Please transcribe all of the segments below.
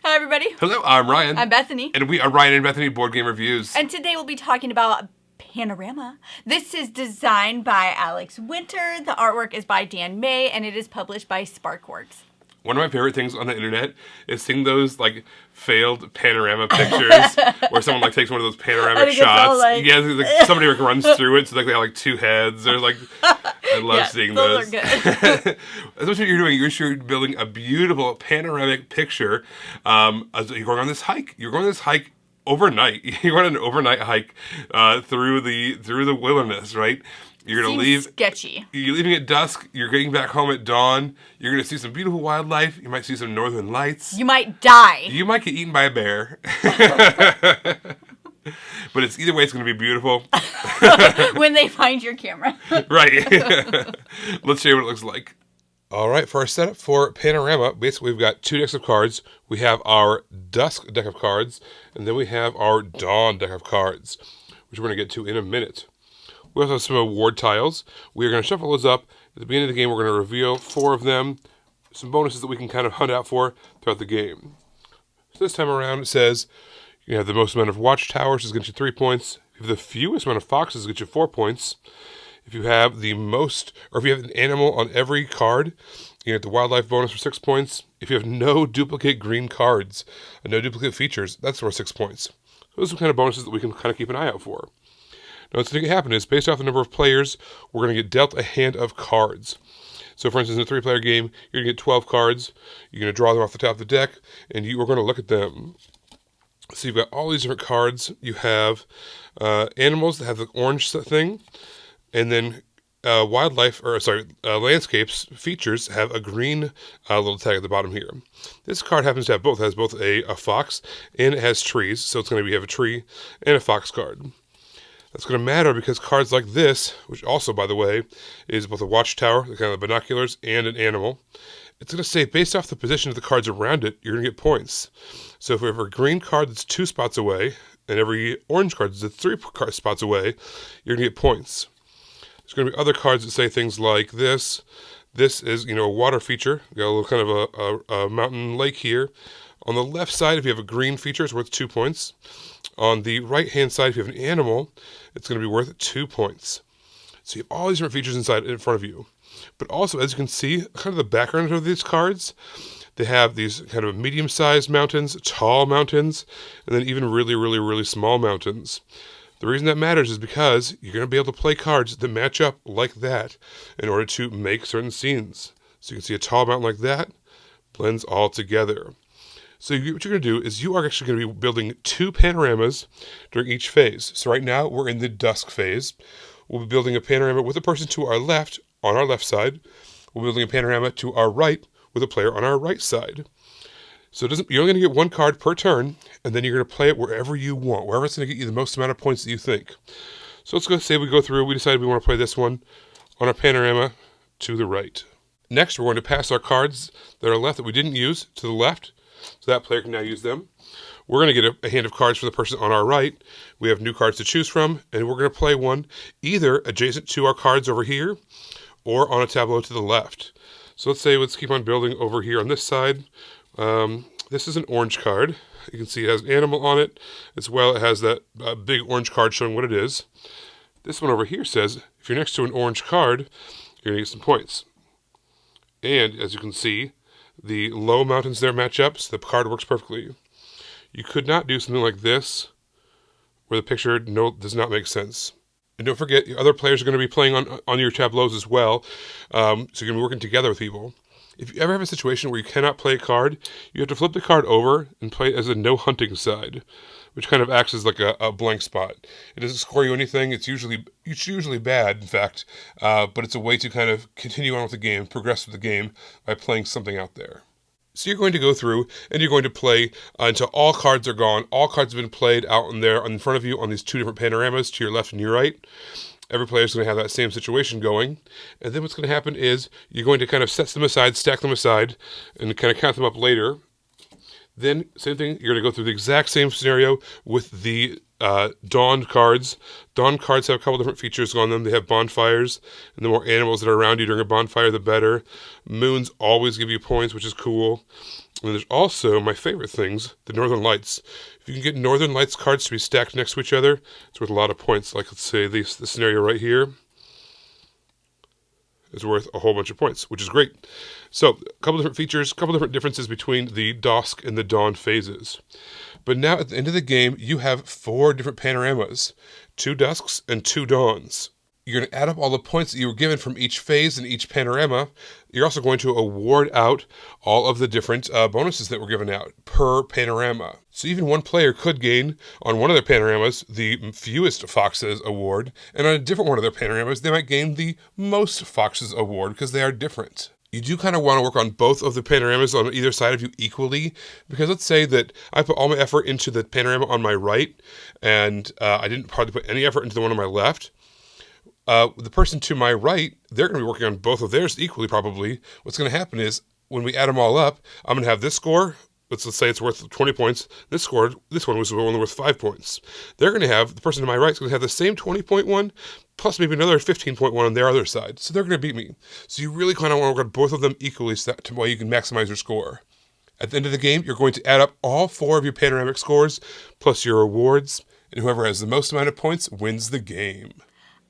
Hi, everybody. Hello, I'm Ryan. I'm Bethany. And we are Ryan and Bethany Board Game Reviews. And today we'll be talking about Panorama. This is designed by Alex Winter. The artwork is by Dan May, and it is published by SparkWorks. One of my favorite things on the internet is seeing those failed panorama pictures where someone takes one of those panoramic shots. Somebody runs through it, so they have two heads. Or I love seeing those. Those are good. That's what you're doing. You're building a beautiful panoramic picture. As you're going on this hike. You're going on this hike overnight. You're on an overnight hike through the wilderness, right? You're going to leave. Sketchy. You're leaving at dusk. You're getting back home at dawn. You're going to see some beautiful wildlife. You might see some northern lights. You might die. You might get eaten by a bear. But either way, it's going to be beautiful. When they find your camera. Right. Let's show you what it looks like. All right, for our setup for Panorama, basically we've got 2 decks of cards. We have our Dusk deck of cards, and then we have our Dawn deck of cards, which we're going to get to in a minute. We also have some award tiles. We are going to shuffle those up. At the beginning of the game, we're going to reveal 4 of them, some bonuses that we can kind of hunt out for throughout the game. So this time around, it says you have the most amount of watchtowers, is going to get you 3 points. If you have the fewest amount of foxes, get you 4 points. If you have the most, or if you have an animal on every card, you get the wildlife bonus for 6 points. If you have no duplicate green cards, and no duplicate features, that's worth 6 points. So those are the kind of bonuses that we can kind of keep an eye out for. Now, what's going to happen is, based off the number of players, we're going to get dealt a hand of cards. So, for instance, in a 3-player game, you're going to get 12 cards. You're going to draw them off the top of the deck, and you are going to look at them. So you've got all these different cards. You have animals that have the orange thing, and then landscapes features have a green little tag at the bottom here. This card happens to have both. It has both a fox, and it has trees. So it's going to have a tree and a fox card. That's going to matter because cards like this, which also, by the way, is both a watchtower, the kind of binoculars, and an animal, it's going to say, based off the position of the cards around it, you're going to get points. So if we have a green card that's 2 spots away, and every orange card that's 3 spots away, you're going to get points. There's going to be other cards that say things like this. This is, a water feature. You've got a little kind of a mountain lake here. On the left side, if you have a green feature, it's worth 2 points. On the right-hand side, if you have an animal, it's going to be worth 2 points. So you have all these different features in front of you. But also, as you can see, kind of the background of these cards, they have these kind of medium-sized mountains, tall mountains, and then even really, really, really small mountains. The reason that matters is because you're going to be able to play cards that match up like that in order to make certain scenes. So you can see a tall mountain like that blends all together. So what you're going to do is you are actually going to be building 2 panoramas during each phase. So right now we're in the dusk phase. We'll be building a panorama with a person to our left, on our left side. We'll be building a panorama to our right with a player on our right side. So you're only going to get 1 card per turn, and then you're going to play it wherever you want, wherever it's going to get you the most amount of points that you think. So let's go say we go through, we decided we want to play this one on our panorama to the right. Next, we're going to pass our cards that are left that we didn't use to the left. So that player can now use them. We're going to get a hand of cards for the person on our right. We have new cards to choose from, and we're going to play one either adjacent to our cards over here or on a tableau to the left. So let's keep on building over here on this side. This is an orange card. You can see it has an animal on it. As well, it has that big orange card showing what it is. This one over here says, if you're next to an orange card, you're going to get some points. And as you can see, the low mountains there match up, so the card works perfectly. You could not do something like this, where the picture does not make sense. And don't forget, your other players are going to be playing on your tableaus as well, so you're going to be working together with people. If you ever have a situation where you cannot play a card, you have to flip the card over and play it as a no hunting side, which kind of acts as like a blank spot. It doesn't score you anything. It's usually bad, in fact, but it's a way to kind of continue on with the game, progress with the game by playing something out there. So you're going to go through and you're going to play until all cards are gone. All cards have been played out in front of you on these 2 different panoramas to your left and your right. Every player is going to have that same situation going. And then what's going to happen is you're going to kind of set them aside, stack them aside, and kind of count them up later. Then, same thing, you're going to go through the exact same scenario with the dawn cards. Dawn cards have a couple different features on them. They have bonfires, and the more animals that are around you during a bonfire, the better. Moons always give you points, which is cool. And there's also my favorite things, the Northern Lights. If you can get Northern Lights cards to be stacked next to each other, it's worth a lot of points. Like, let's say this scenario right here is worth a whole bunch of points, which is great. So, a couple different features, a couple different differences between the dusk and the dawn phases. But now, at the end of the game, you have 4 different panoramas, 2 dusks and 2 dawns. You're going to add up all the points that you were given from each phase and each panorama. You're also going to award out all of the different bonuses that were given out per panorama. So even one player could gain on one of their panoramas the fewest foxes award, and on a different one of their panoramas, they might gain the most foxes award because they are different. You do kind of want to work on both of the panoramas on either side of you equally, because let's say that I put all my effort into the panorama on my right, and I didn't hardly put any effort into the one on my left. The person to my right, they're going to be working on both of theirs equally probably. What's going to happen is, when we add them all up, I'm going to have this score, let's say it's worth 20 points. This one was only worth 5 points. They're going to have, the person to my right is going to have the same 20.1, plus maybe another 15.1 on their other side. So they're going to beat me. So you really kind of want to work on both of them equally so that way you can maximize your score. At the end of the game, you're going to add up all 4 of your panoramic scores, plus your awards, and whoever has the most amount of points wins the game.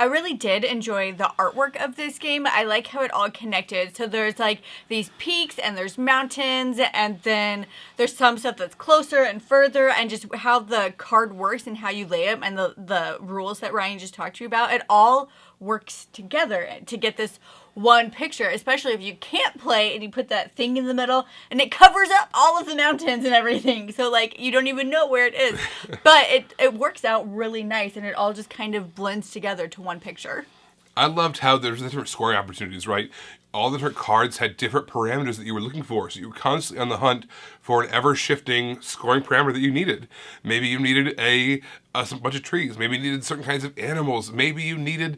I really did enjoy the artwork of this game. I like how it all connected. So there's like these peaks and there's mountains, and then there's some stuff that's closer and further, and just how the card works and how you lay it and the rules that Ryan just talked to you about. It all works together to get this one picture, especially if you can't play and you put that thing in the middle and it covers up all of the mountains and everything. So like you don't even know where it is. But it works out really nice, and it all just kind of blends together to one picture. I loved how there's different scoring opportunities, right? All the different cards had different parameters that you were looking for. So you were constantly on the hunt for an ever-shifting scoring parameter that you needed. Maybe you needed a bunch of trees. Maybe you needed certain kinds of animals. Maybe you needed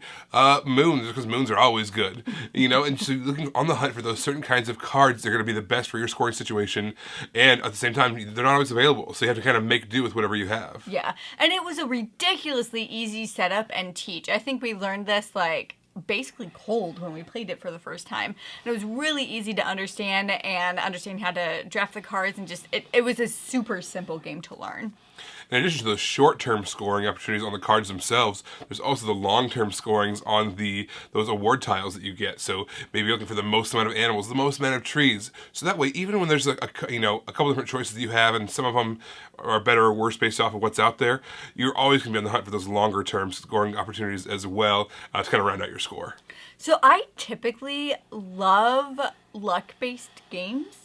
moons, because moons are always good. And so you're looking on the hunt for those certain kinds of cards that are going to be the best for your scoring situation. And at the same time, they're not always available. So you have to kind of make do with whatever you have. Yeah. And it was a ridiculously easy setup and teach. I think we learned this basically cold when we played it for the first time. And it was really easy to understand how to draft the cards, and just it was a super simple game to learn. In addition to those short-term scoring opportunities on the cards themselves, there's also the long-term scorings on those award tiles that you get. So maybe you're looking for the most amount of animals, the most amount of trees. So that way, even when there's a couple different choices that you have, and some of them are better or worse based off of what's out there, you're always going to be on the hunt for those longer-term scoring opportunities as well to kind of round out your score. So I typically love luck-based games.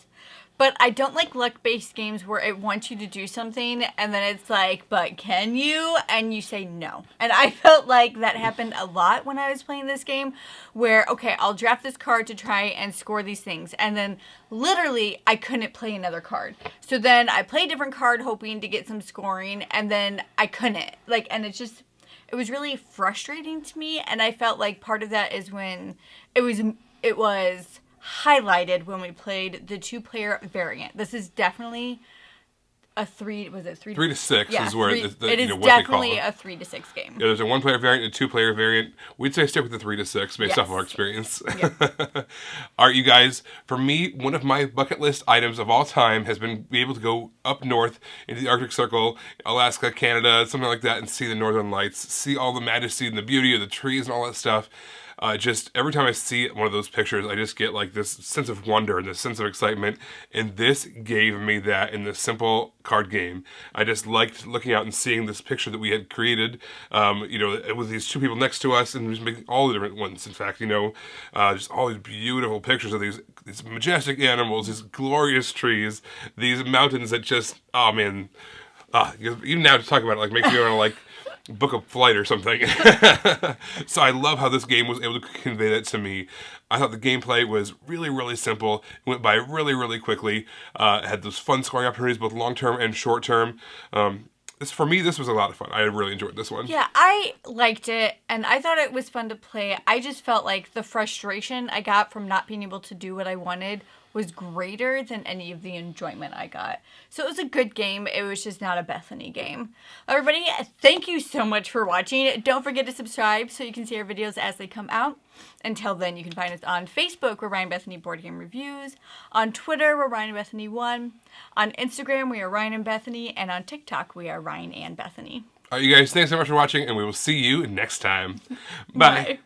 But I don't like luck-based games where it wants you to do something and then it's like, but can you? And you say no. And I felt like that happened a lot when I was playing this game, where, okay, I'll draft this card to try and score these things. And then literally I couldn't play another card. So then I played a different card hoping to get some scoring, and then I couldn't. And it was really frustrating to me. And I felt like part of that is when it was highlighted when we played the 2-player variant. This is definitely a 3 to 6 is where it is definitely a 3 to 6 game. Yeah, there's a 1-player variant and a 2-player variant. We'd say stick with the 3 to 6 based off of our experience. Yeah. All right, you guys. For me, one of my bucket list items of all time has been be able to go up north into the Arctic Circle, Alaska, Canada, something like that, and see the Northern Lights, see all the majesty and the beauty of the trees and all that stuff. Just every time I see one of those pictures, I just get like this sense of wonder and this sense of excitement. And this gave me that in this simple card game. I just liked looking out and seeing this picture that we had created, with these 2 people next to us, and just making all the different ones. In fact, just all these beautiful pictures of these majestic animals, these glorious trees, these mountains that just, oh man, even now to talk about it, makes me want to book a flight or something. So I love how this game was able to convey that to me. I thought the gameplay was really, really simple. It went by really, really quickly. It had those fun scoring opportunities, both long-term and short-term. For me, this was a lot of fun. I really enjoyed this one. Yeah, I liked it, and I thought it was fun to play. I just felt like the frustration I got from not being able to do what I wanted was greater than any of the enjoyment I got. So it was a good game. It was just not a Bethany game. Everybody, thank you so much for watching. Don't forget to subscribe so you can see our videos as they come out. Until then, you can find us on Facebook, we're Ryan Bethany Board Game Reviews. On Twitter, we're Ryan and Bethany 1. On Instagram, we are Ryan and Bethany. And on TikTok, we are Ryan and Bethany. All right, you guys, thanks so much for watching, and we will see you next time. Bye. Bye.